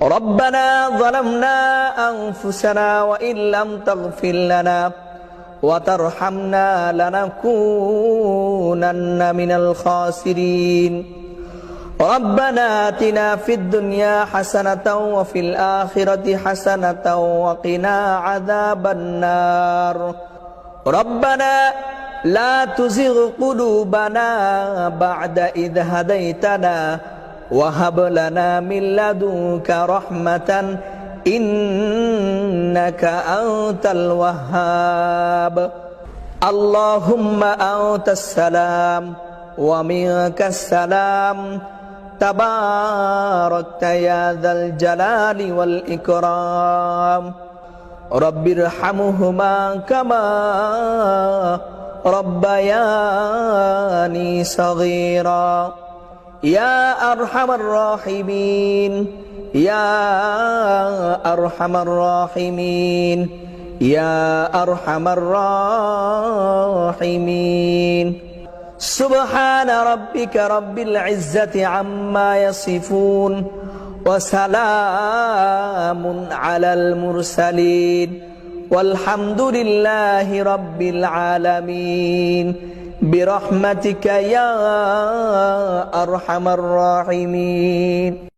ربنا ظلمنا أنفسنا وإن لم تغفر لنا وترحمنا لنكونن من الخاسرين ربنا آتنا في الدنيا حسنة وفي الآخرة حسنة وقنا عذاب النار ربنا لا تزغ قلوبنا بعد إذ هديتنا وهب لنا من لدنك رحمة إنك أنت الوهاب اللهم أنت السلام ومنك السلام تباركت يا ذا الجلال والإكرام رب ارحمهما كما ربياني صغيرا يا أرحم الراحمين يا أرحم الراحمين يا أرحم الراحمين سبحان ربك رب العزة عما يصفون وسلام على المرسلين والحمد لله رب العالمين برحمتك يا أرحم الراحمين